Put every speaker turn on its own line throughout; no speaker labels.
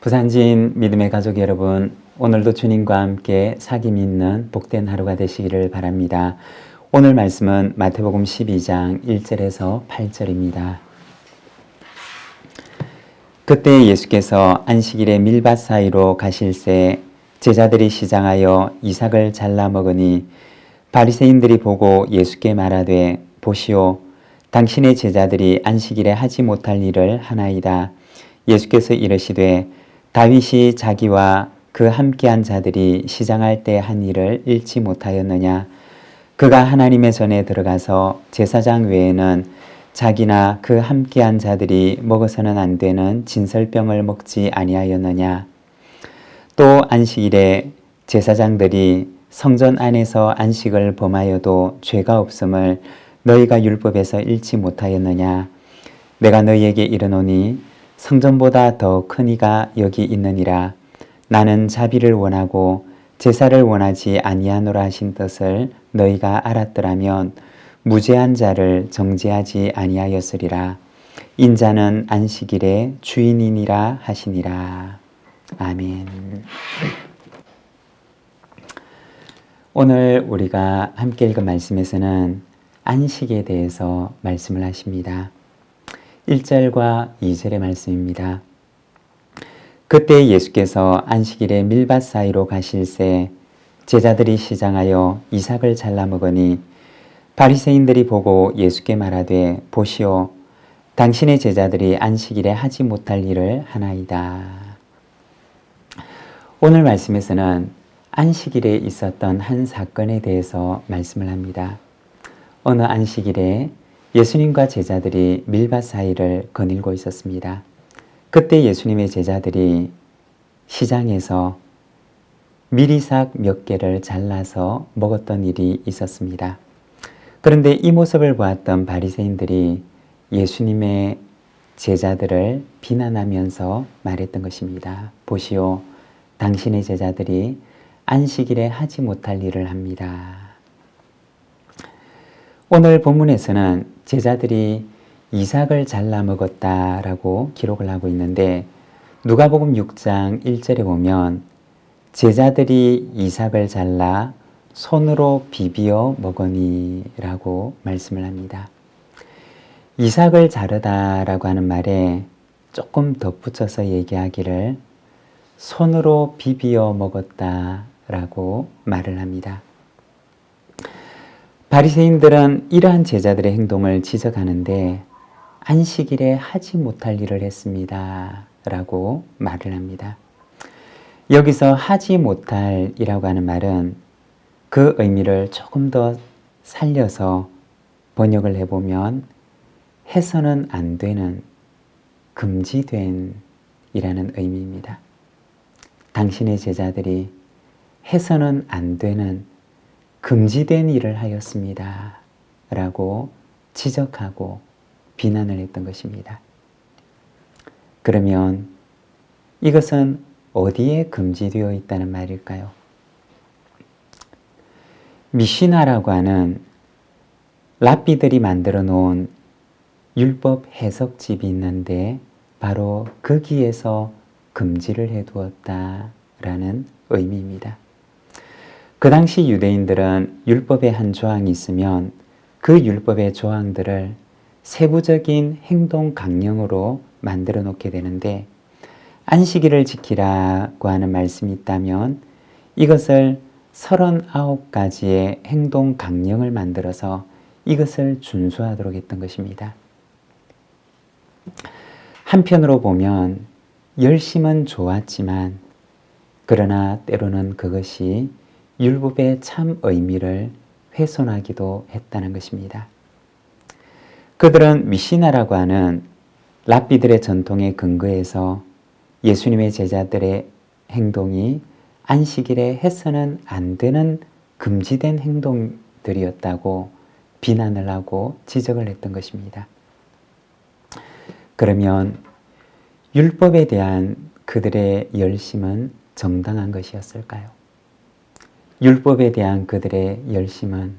부산진 믿음의 가족 여러분, 오늘도 주님과 함께 사귐 있는 복된 하루가 되시기를 바랍니다. 오늘 말씀은 마태복음 12장 1절에서 8절입니다. 그때 예수께서 안식일에 밀밭 사이로 가실새 제자들이 시장하여 이삭을 잘라 먹으니 바리새인들이 보고 예수께 말하되 보시오, 당신의 제자들이 안식일에 하지 못할 일을 하나이다. 예수께서 이르시되 다윗이 자기와 그 함께한 자들이 시장할 때 한 일을 잃지 못하였느냐? 그가 하나님의 전에 들어가서 제사장 외에는 자기나 그 함께한 자들이 먹어서는 안 되는 진설병을 먹지 아니하였느냐? 또 안식일에 제사장들이 성전 안에서 안식을 범하여도 죄가 없음을 너희가 율법에서 잃지 못하였느냐? 내가 너희에게 이르노니 성전보다 더 큰 이가 여기 있느니라. 나는 자비를 원하고 제사를 원하지 아니하노라 하신 뜻을 너희가 알았더라면 무죄한 자를 정죄하지 아니하였으리라. 인자는 안식일의 주인이니라 하시니라. 아멘. 오늘 우리가 함께 읽은 말씀에서는 안식에 대해서 말씀을 하십니다. 1절과 2절의 말씀입니다. 그때 예수께서 안식일에 밀밭 사이로 가실새 제자들이 시장하여 이삭을 잘라 먹으니 바리새인들이 보고 예수께 말하되 보시오, 당신의 제자들이 안식일에 하지 못할 일을 하나이다. 오늘 말씀에서는 안식일에 있었던 한 사건에 대해서 말씀을 합니다. 어느 안식일에 예수님과 제자들이 밀밭 사이를 거닐고 있었습니다. 그때 예수님의 제자들이 시장에서 밀이삭 몇 개를 잘라서 먹었던 일이 있었습니다. 그런데 이 모습을 보았던 바리새인들이 예수님의 제자들을 비난하면서 말했던 것입니다. 보시오, 당신의 제자들이 안식일에 하지 못할 일을 합니다. 오늘 본문에서는 제자들이 이삭을 잘라 먹었다라고 기록을 하고 있는데 누가복음 6장 1절에 보면 제자들이 이삭을 잘라 손으로 비비어 먹으니라고 말씀을 합니다. 이삭을 자르다라고 하는 말에 조금 덧붙여서 얘기하기를 손으로 비비어 먹었다라고 말을 합니다. 바리새인들은 이러한 제자들의 행동을 지적하는데 안식일에 하지 못할 일을 했습니다 라고 말을 합니다. 여기서 하지 못할 이라고 하는 말은 그 의미를 조금 더 살려서 번역을 해보면 해서는 안 되는, 금지된 이라는 의미입니다. 당신의 제자들이 해서는 안 되는 금지된 일을 하였습니다 라고 지적하고 비난을 했던 것입니다. 그러면 이것은 어디에 금지되어 있다는 말일까요? 미시나라고 하는 랍비들이 만들어 놓은 율법 해석집이 있는데 바로 거기에서 금지를 해두었다라는 의미입니다. 그 당시 유대인들은 율법의 한 조항이 있으면 그 율법의 조항들을 세부적인 행동 강령으로 만들어 놓게 되는데 안식일을 지키라고 하는 말씀이 있다면 이것을 39가지의 행동 강령을 만들어서 이것을 준수하도록 했던 것입니다. 한편으로 보면 열심은 좋았지만 그러나 때로는 그것이 율법의 참 의미를 훼손하기도 했다는 것입니다. 그들은 미시나라고 하는 랍비들의 전통에 근거해서 예수님의 제자들의 행동이 안식일에 해서는 안 되는 금지된 행동들이었다고 비난을 하고 지적을 했던 것입니다. 그러면 율법에 대한 그들의 열심은 정당한 것이었을까요? 율법에 대한 그들의 열심은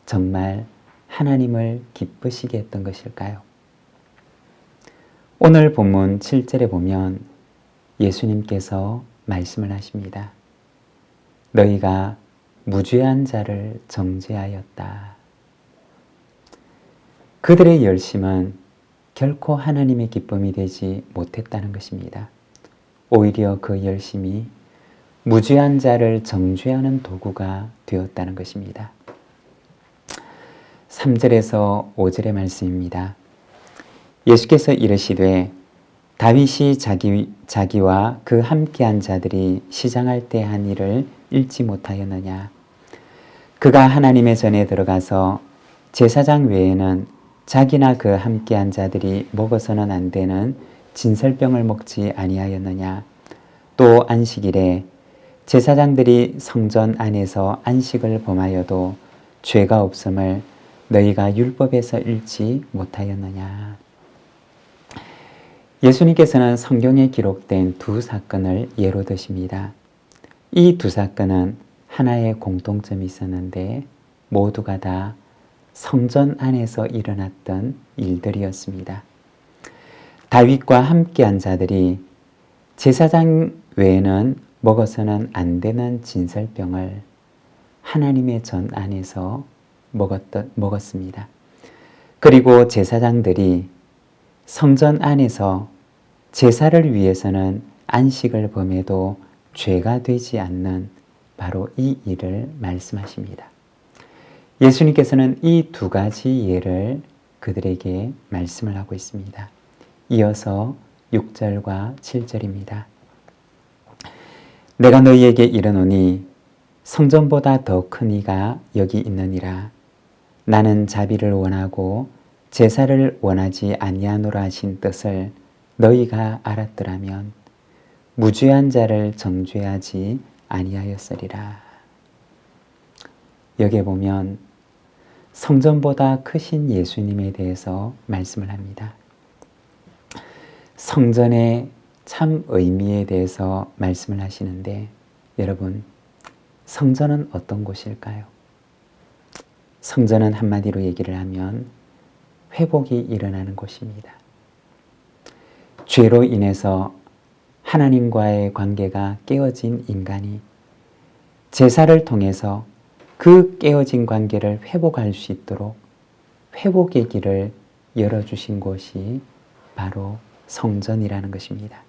정말 하나님을 기쁘시게 했던 것일까요? 오늘 본문 7절에 보면 예수님께서 말씀을 하십니다. 너희가 무죄한 자를 정죄하였다. 그들의 열심은 결코 하나님의 기쁨이 되지 못했다는 것입니다. 오히려 그 열심이 무죄한 자를 정죄하는 도구가 되었다는 것입니다. 3절에서 5절의 말씀입니다. 예수께서 이르시되 다윗이 자기와 그 함께한 자들이 시장할 때 한 일을 읽지 못하였느냐. 그가 하나님의 전에 들어가서 제사장 외에는 자기나 그 함께한 자들이 먹어서는 안 되는 진설병을 먹지 아니하였느냐. 또 안식일에 제사장들이 성전 안에서 안식을 범하여도 죄가 없음을 너희가 율법에서 읽지 못하였느냐. 예수님께서는 성경에 기록된 두 사건을 예로 드십니다. 이 두 사건은 하나의 공통점이 있었는데 모두가 다 성전 안에서 일어났던 일들이었습니다. 다윗과 함께한 자들이 제사장 외에는 먹어서는 안 되는 진설병을 하나님의 전 안에서 먹었습니다. 그리고 제사장들이 성전 안에서 제사를 위해서는 안식을 범해도 죄가 되지 않는 바로 이 일을 말씀하십니다. 예수님께서는 이 두 가지 예를 그들에게 말씀을 하고 있습니다. 이어서 6절과 7절입니다. 내가 너희에게 이르노니 성전보다 더 큰 이가 여기 있느니라. 나는 자비를 원하고 제사를 원하지 아니하노라 하신 뜻을 너희가 알았더라면 무죄한 자를 정죄하지 아니하였으리라. 여기에 보면 성전보다 크신 예수님에 대해서 말씀을 합니다. 성전의 참 의미에 대해서 말씀을 하시는데 여러분, 성전은 어떤 곳일까요? 성전은 한마디로 얘기를 하면 회복이 일어나는 곳입니다. 죄로 인해서 하나님과의 관계가 깨어진 인간이 제사를 통해서 그 깨어진 관계를 회복할 수 있도록 회복의 길을 열어주신 곳이 바로 성전이라는 것입니다.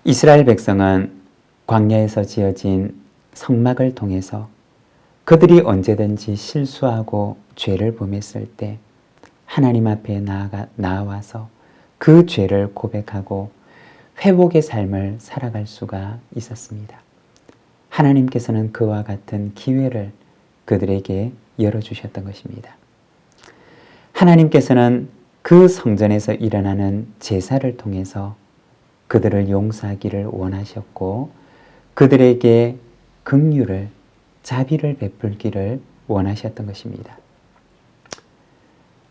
이스라엘 백성은 광야에서 지어진 성막을 통해서 그들이 언제든지 실수하고 죄를 범했을 때 하나님 앞에 나와서 그 죄를 고백하고 회복의 삶을 살아갈 수가 있었습니다. 하나님께서는 그와 같은 기회를 그들에게 열어주셨던 것입니다. 하나님께서는 그 성전에서 일어나는 제사를 통해서 그들을 용서하기를 원하셨고 그들에게 긍휼을, 자비를 베풀기를 원하셨던 것입니다.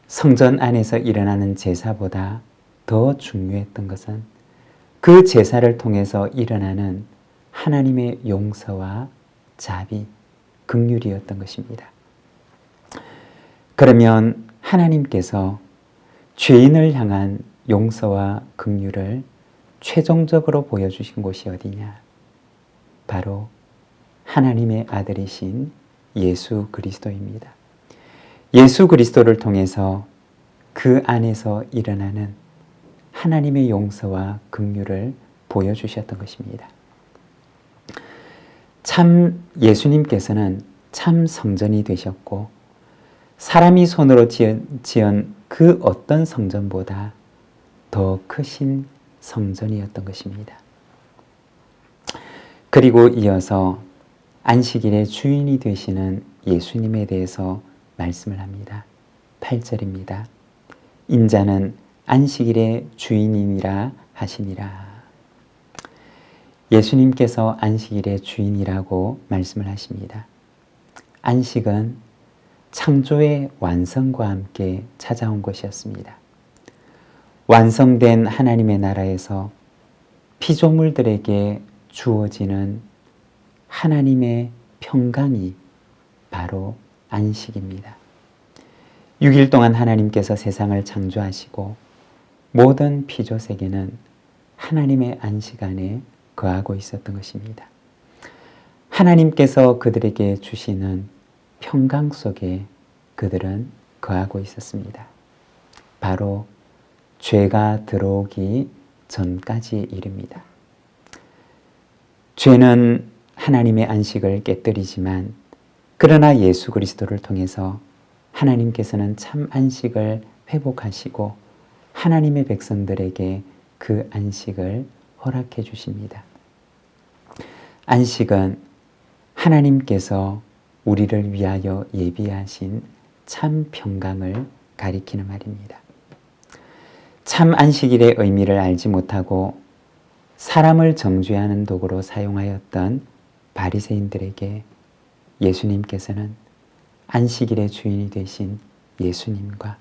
성전 안에서 일어나는 제사보다 더 중요했던 것은 그 제사를 통해서 일어나는 하나님의 용서와 자비, 긍휼이었던 것입니다. 그러면 하나님께서 죄인을 향한 용서와 긍휼을 최종적으로 보여주신 곳이 어디냐? 바로 하나님의 아들이신 예수 그리스도입니다. 예수 그리스도를 통해서 그 안에서 일어나는 하나님의 용서와 긍휼을 보여주셨던 것입니다. 참 예수님께서는 참 성전이 되셨고 사람이 손으로 지은 그 어떤 성전보다 더 크신 성전이었던 것입니다. 그리고 이어서 안식일의 주인이 되시는 예수님에 대해서 말씀을 합니다. 8절입니다. 인자는 안식일의 주인이니라 하시니라. 예수님께서 안식일의 주인이라고 말씀을 하십니다. 안식은 창조의 완성과 함께 찾아온 것이었습니다. 완성된 하나님의 나라에서 피조물들에게 주어지는 하나님의 평강이 바로 안식입니다. 6일 동안 하나님께서 세상을 창조하시고 모든 피조세계는 하나님의 안식 안에 거하고 있었던 것입니다. 하나님께서 그들에게 주시는 평강 속에 그들은 거하고 있었습니다. 바로 죄가 들어오기 전까지 일입니다. 죄는 하나님의 안식을 깨뜨리지만 그러나 예수 그리스도를 통해서 하나님께서는 참 안식을 회복하시고 하나님의 백성들에게 그 안식을 허락해 주십니다. 안식은 하나님께서 우리를 위하여 예비하신 참 평강을 가리키는 말입니다. 참 안식일의 의미를 알지 못하고 사람을 정죄하는 도구로 사용하였던 바리새인들에게 예수님께서는 안식일의 주인이 되신 예수님과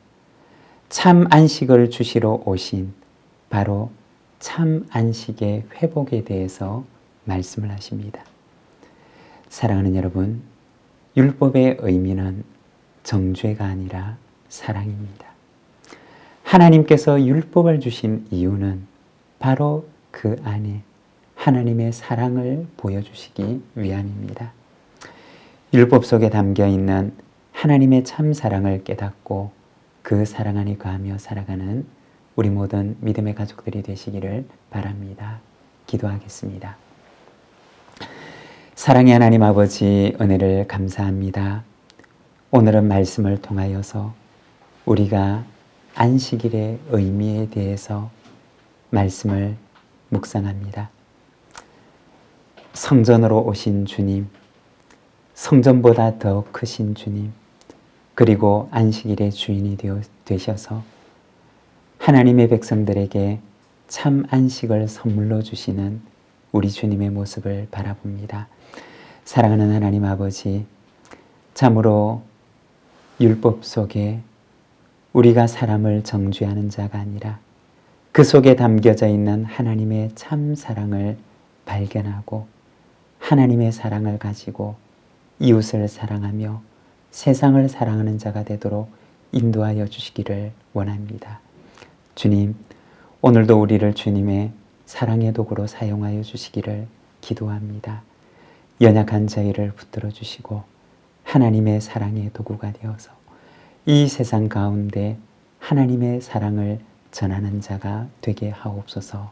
참 안식을 주시러 오신 바로 참 안식의 회복에 대해서 말씀을 하십니다. 사랑하는 여러분, 율법의 의미는 정죄가 아니라 사랑입니다. 하나님께서 율법을 주신 이유는 바로 그 안에 하나님의 사랑을 보여주시기 위함입니다. 율법 속에 담겨 있는 하나님의 참 사랑을 깨닫고 그 사랑 안에 거하며 살아가는 우리 모든 믿음의 가족들이 되시기를 바랍니다. 기도하겠습니다. 사랑의 하나님 아버지, 은혜를 감사합니다. 오늘은 말씀을 통하여서 우리가 안식일의 의미에 대해서 말씀을 묵상합니다. 성전으로 오신 주님, 성전보다 더 크신 주님, 그리고 안식일의 주인이 되셔서 하나님의 백성들에게 참 안식을 선물로 주시는 우리 주님의 모습을 바라봅니다. 사랑하는 하나님 아버지, 참으로 율법 속에 우리가 사람을 정죄하는 자가 아니라 그 속에 담겨져 있는 하나님의 참 사랑을 발견하고 하나님의 사랑을 가지고 이웃을 사랑하며 세상을 사랑하는 자가 되도록 인도하여 주시기를 원합니다. 주님, 오늘도 우리를 주님의 사랑의 도구로 사용하여 주시기를 기도합니다. 연약한 저희를 붙들어 주시고 하나님의 사랑의 도구가 되어서 이 세상 가운데 하나님의 사랑을 전하는 자가 되게 하옵소서.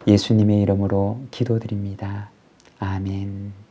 예수님의 이름으로 기도드립니다. 아멘.